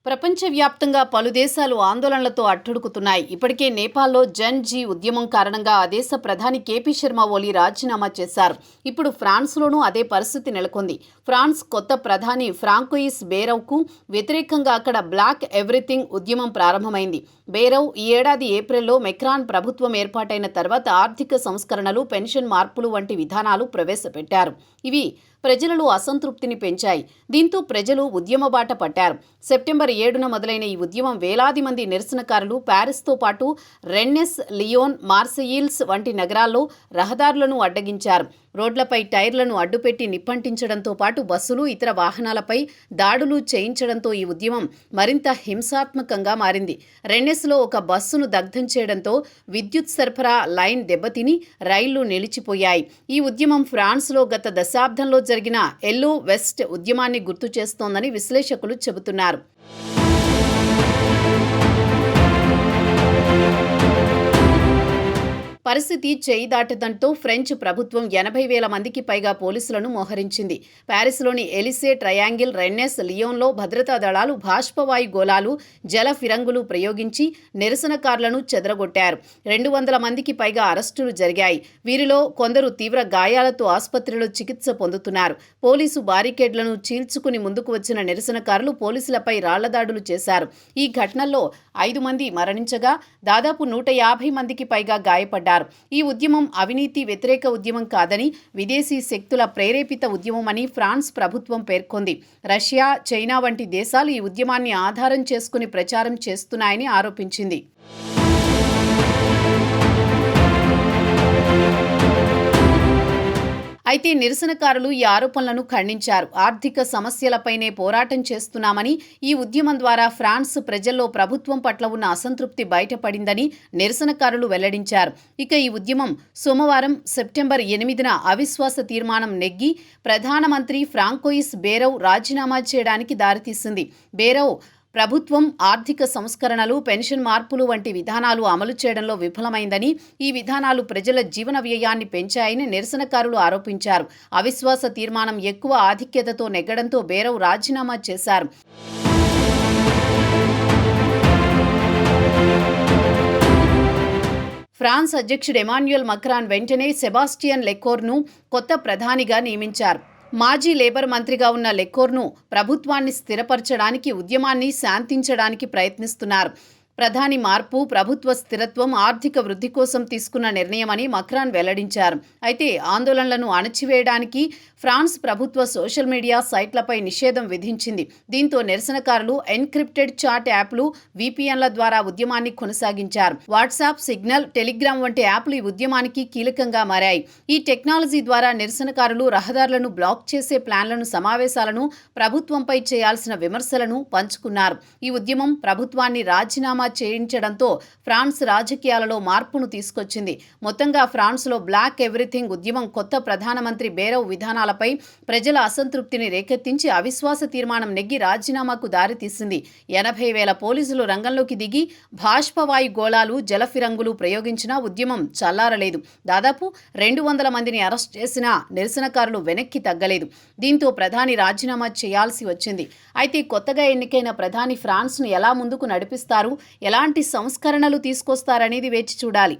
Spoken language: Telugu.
ప్రపంచవ్యాప్తంగా పలు దేశాలు ఆందోళనలతో అట్టుడుకుతున్నాయి. ఇప్పటికే నేపాల్లో జన్ జీ ఉద్యమం కారణంగా ఆ దేశ ప్రధాని కేపీ శర్మ ఓలీ రాజీనామా చేశారు. ఇప్పుడు ఫ్రాన్స్లోనూ అదే పరిస్థితి నెలకొంది. ఫ్రాన్స్ కొత్త ప్రధాని ఫ్రాంకోయిస్ బేరౌకు వ్యతిరేకంగా అక్కడ బ్లాక్ ఎవ్రీథింగ్ ఉద్యమం ప్రారంభమైంది. బేరౌ ఈ ఏడాది ఏప్రిల్లో మెక్రాన్ ప్రభుత్వం ఏర్పాటైన తర్వాత ఆర్థిక సంస్కరణలు, పెన్షన్ మార్పులు వంటి విధానాలు ప్రవేశపెట్టారు. ఇవి ప్రజలలో అసంతృప్తిని పెంచాయి. దీంతో ప్రజలు ఉద్యమ బాట పట్టారు. సెప్టెంబర్ 7న మొదలైన ఈ ఉద్యమం వేలాది మంది నిరసనకారులు ప్యారిస్తో పాటు రెన్నెస్, లియోన్, మార్సెయిల్స్ వంటి నగరాల్లో రహదారులను అడ్డగించారు. రోడ్లపై టైర్లను అడ్డుపెట్టి నిప్పంటించడంతో పాటు బస్సులు, ఇతర వాహనాలపై దాడులు చేయించడంతో ఈ ఉద్యమం మరింత హింసాత్మకంగా మారింది. రెన్నెస్లో ఒక బస్సును దగ్ధం చేయడంతో విద్యుత్ సరఫరా లైన్ దెబ్బతిని రైళ్లు నిలిచిపోయాయి. ఈ ఉద్యమం ఫ్రాన్స్లో గత దశాబ్దంలో జరిగిన ఎల్లో వెస్ట్ ఉద్యమాన్ని గుర్తు చేస్తోందని విశ్లేషకులు చెబుతున్నారు. పరిస్థితి చేయి దాటడంతో ఫ్రెంచ్ ప్రభుత్వం 80,000 మందికి పైగా పోలీసులను మోహరించింది. ప్యారిస్లోని ఎలిసే ట్రయాంగిల్, రెన్నెస్, లియోన్లో భద్రతా దళాలు బాష్పవాయు గోళాలు, జల ఫిరంగులు ప్రయోగించి నిరసనకారులను చెదరగొట్టారు. 200 మందికి పైగా అరెస్టులు జరిగాయి. వీరిలో కొందరు తీవ్ర గాయాలతో ఆసుపత్రిలో చికిత్స పొందుతున్నారు. పోలీసు బారికేడ్లను చీల్చుకుని ముందుకు వచ్చిన నిరసనకారులు పోలీసులపై రాళ్లదాడులు చేశారు. ఈ ఘటనల్లో 5 మంది మరణించగా దాదాపు 150 మందికి పైగా గాయపడ్డారు. ఈ ఉద్యమం అవినీతి వ్యతిరేక ఉద్యమం కాదని, విదేశీ శక్తుల ప్రేరేపిత ఉద్యమమని ఫ్రాన్స్ ప్రభుత్వం పేర్కొంది. రష్యా, చైనా వంటి దేశాలు ఈ ఉద్యమాన్ని ఆధారం చేసుకుని ప్రచారం చేస్తున్నాయని ఆరోపించింది. అయితే నిరసనకారులు ఈ ఆరోపణలను ఖండించారు. ఆర్థిక సమస్యలపైనే పోరాటం చేస్తున్నామని, ఈ ఉద్యమం ద్వారా ఫ్రాన్స్ ప్రజల్లో ప్రభుత్వం పట్ల ఉన్న అసంతృప్తి బయటపడిందని నిరసనకారులు వెల్లడించారు. ఇక ఈ ఉద్యమం సోమవారం సెప్టెంబర్ 8న అవిశ్వాస తీర్మానం నెగ్గి ప్రధానమంత్రి ఫ్రాంకోయిస్ బేరౌ రాజీనామా చేయడానికి దారితీసింది. బేరౌ ప్రభుత్వం ఆర్థిక సంస్కరణలు, పెన్షన్ మార్పులు వంటి విధానాలు అమలు చేయడంలో విఫలమైందని, ఈ విధానాలు ప్రజల జీవన వ్యయాన్ని పెంచాయని నిరసనకారులు ఆరోపించారు. అవిశ్వాస తీర్మానం ఎక్కువ ఆధిక్యతతో నెగ్గడంతో బేరౌ రాజీనామా చేశారు. ఫ్రాన్స్ అధ్యక్షుడు ఎమాన్యుయల్ మక్రాన్ వెంటనే సెబాస్టియన్ లెకోర్ను కొత్త ప్రధానిగా నియమించారు. మాజీ లేబర్ మంత్రిగా ఉన్న లెకోర్ను ప్రభుత్వాన్ని స్థిరపరచడానికి, ఉద్యమాన్ని శాంతించడానికి ప్రయత్నిస్తున్నారు. ప్రధాని మార్పు ప్రభుత్వ స్థిరత్వం, ఆర్థిక వృద్ధి కోసం తీసుకున్న నిర్ణయమని మక్రాన్ వెల్లడించారు. అయితే ఆందోళనలను అణచివేయడానికి ఫ్రాన్స్ ప్రభుత్వ సోషల్ మీడియా సైట్లపై నిషేధం విధించింది. దీంతో నిరసనకారులు ఎన్క్రిప్టెడ్ చాట్ యాప్లు, విపిఎన్ల ద్వారా ఉద్యమాన్ని కొనసాగించారు. వాట్సాప్, సిగ్నల్, టెలిగ్రామ్ వంటి యాప్లు ఈ ఉద్యమానికి కీలకంగా మారాయి. ఈ టెక్నాలజీ ద్వారా నిరసనకారులు రహదారులను బ్లాక్ చేసే ప్లాన్లను, సమావేశాలను, ప్రభుత్వంపై చేయాల్సిన విమర్శలను పంచుకున్నారు. ఈ ఉద్యమం ప్రభుత్వాన్ని రాజీనామా చేయించడంతో ఫ్రాన్స్ రాజకీయాలలో మార్పును తీసుకొచ్చింది. మొత్తంగా ఫ్రాన్స్లో బ్లాక్ ఎవ్రీథింగ్ ఉద్యమం కొత్త ప్రధానమంత్రి బేరౌ విధానాలపై ప్రజల అసంతృప్తిని రేకెత్తించి అవిశ్వాస తీర్మానం నెగ్గి రాజీనామాకు దారితీసింది. 80,000 పోలీసులు రంగంలోకి దిగి బాష్పవాయు గోళాలు, జల ఫిరంగులు ప్రయోగించినా ఉద్యమం చల్లారలేదు. దాదాపు 200 మందిని అరెస్ట్ చేసినా నిరసనకారులు వెనక్కి తగ్గలేదు. దీంతో ప్రధాని రాజీనామా చేయాల్సి వచ్చింది. అయితే కొత్తగా ఎన్నికైన ప్రధాని ఫ్రాన్స్ను ఎలా ముందుకు నడిపిస్తారు, ఎలాంటి సంస్కరణలు తీసుకొస్తారనేది వేచి చూడాలి.